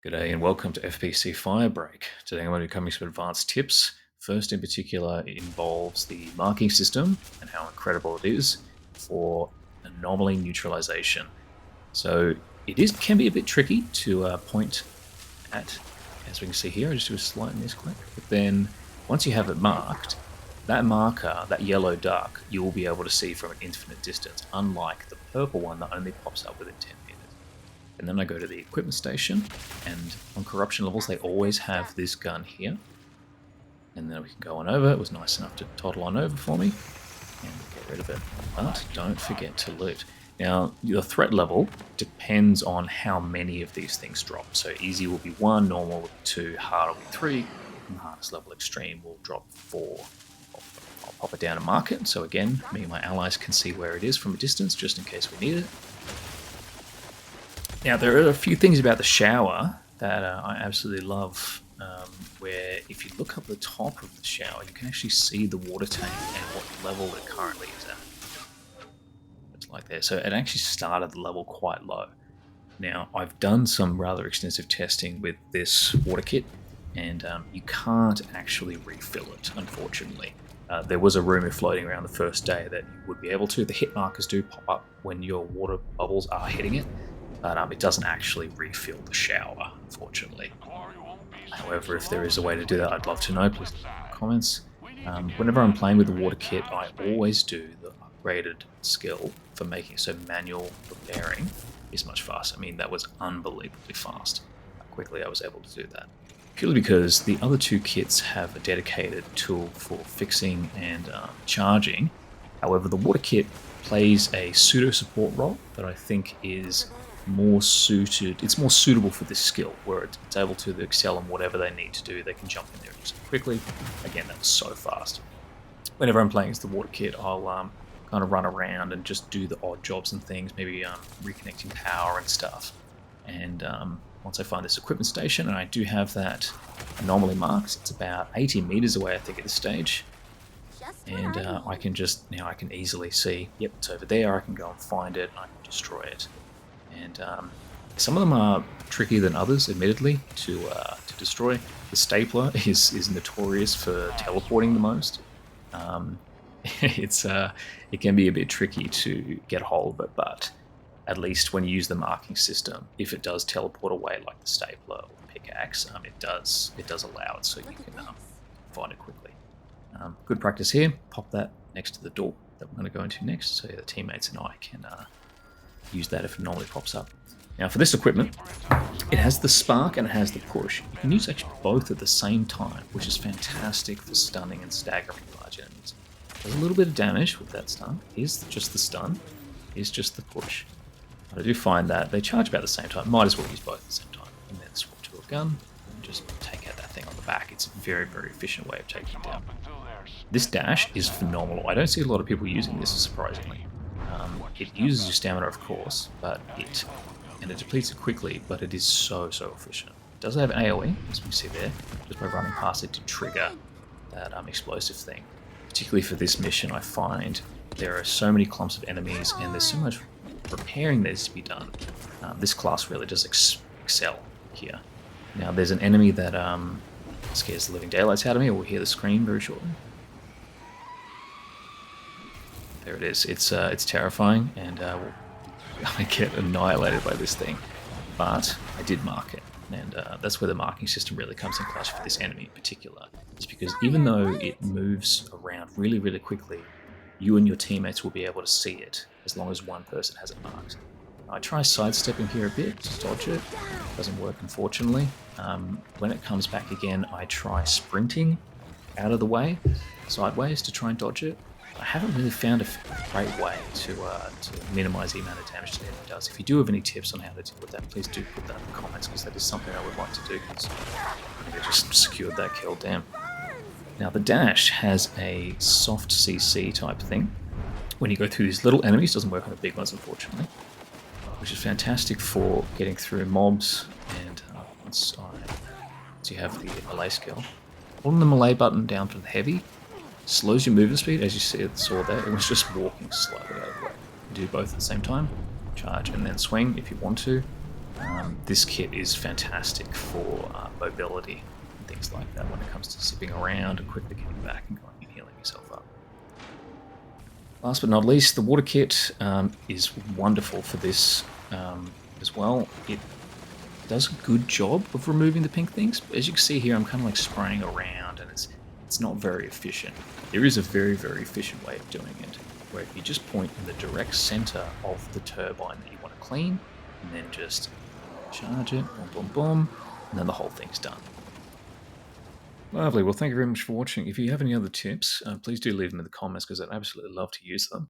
G'day and welcome to FBC Firebreak. Today I'm going to be covering some advanced tips. First in particular involves the marking system and how incredible it is for anomaly neutralization. So can be a bit tricky to point at, as we can see here. I just do a slight misclick. But then once you have it marked, that marker, that yellow duck, you will be able to see from an infinite distance, unlike the purple one that only pops up within 10 meters. And then I go to the equipment station, and on corruption levels they always have this gun here. And then we can go on over. It was nice enough to toddle on over for me and get rid of it. But don't forget to loot. Now, the threat level depends on how many of these things drop. So easy will be 1, normal will be 2, hard will be 3, and the hardest level extreme will drop 4. I'll pop it down and mark it. So again, me and my allies can see where it is from a distance, just in case we need it. Now, there are a few things about the shower that I absolutely love, where if you look up the top of the shower, you can actually see the water tank and what level it currently is at. It's like there. So it actually started the level quite low. Now, I've done some rather extensive testing with this water kit, and you can't actually refill it, unfortunately. There was a rumor floating around the first day that you would be able to. The hit markers do pop up when your water bubbles are hitting it, but it doesn't actually refill the shower, unfortunately. However, if there is a way to do that, I'd love to know. Please leave comments. Whenever I'm playing with the water kit, I always do the upgraded skill for making so manual repairing is much faster. I mean, that was unbelievably fast. How quickly I was able to do that. Purely because the other two kits have a dedicated tool for fixing and charging. However, the water kit plays a pseudo support role that I think is more suited. It's more suitable for this skill, where it's able to excel in whatever they need to do. They can jump in there just quickly. Again, that was so fast. Whenever I'm playing as the water kit, I'll kind of run around and just do the odd jobs and things, maybe reconnecting power and stuff. And once I find this equipment station, and I do have that anomaly marked, it's about 80 meters away, I think, at this stage. And I can easily see, yep, it's over there. I can go and find it, and I can destroy it. And some of them are trickier than others, admittedly, to destroy. The stapler is notorious for teleporting the most. It can be a bit tricky to get hold of it, but at least when you use the marking system, if it does teleport away like the stapler or the pickaxe, it does allow it, so you can find it quickly. Good practice here. Pop that next to the door that we're going to go into next, so the teammates and I can use that if it normally pops up. Now for this equipment, it has the spark and it has the push. You can use actually both at the same time, which is fantastic for stunning and staggering large enemies. Does a little bit of damage with that stun. Here's just the stun. Here's just the push. But I do find that they charge about the same time. Might as well use both at the same time. And then swap to a gun and just take out that thing on the back. It's a very, very efficient way of taking it down. This dash is phenomenal. I don't see a lot of people using this, surprisingly. It uses your stamina, of course, and it depletes it quickly, but it is so efficient. It does have AoE, as we see there, just by running past it to trigger that explosive thing. Particularly for this mission, I find there are so many clumps of enemies, and there's so much repairing that needs to be done. This class really does excel here. Now, there's an enemy that scares the living daylights out of me. We'll hear the scream very shortly. There it is. It's terrifying, and I get annihilated by this thing. But I did mark it, and that's where the marking system really comes in clutch for this enemy in particular. It's because even though it moves around really, really quickly, you and your teammates will be able to see it as long as one person has it marked. I try sidestepping here a bit to dodge it. Doesn't work, unfortunately. When it comes back again, I try sprinting out of the way, sideways, to try and dodge it. I haven't really found a great way to minimize the amount of damage that it does. If you do have any tips on how to deal with that, please do put that in the comments, because that is something I would like to do, because I just secured that kill, damn. Now the dash has a soft CC type thing. When you go through these little enemies, doesn't work on the big ones, unfortunately, which is fantastic for getting through mobs. And once you have the melee skill, holding the melee button down for the heavy slows your movement speed, as you saw there. It was just walking slowly out of the way. Do both at the same time, charge and then swing if you want to. This kit is fantastic for mobility and things like that when it comes to zipping around and quickly getting back and going and healing yourself up. Last but not least, the water kit is wonderful for this as well. It does a good job of removing the pink things. As you can see here, I'm kind of like spraying around and it's not very efficient. There is a very, very efficient way of doing it, where if you just point in the direct center of the turbine that you want to clean, and then just charge it, boom, boom, boom, and then the whole thing's done. Lovely. Well, thank you very much for watching. If you have any other tips, please do leave them in the comments because I'd absolutely love to use them.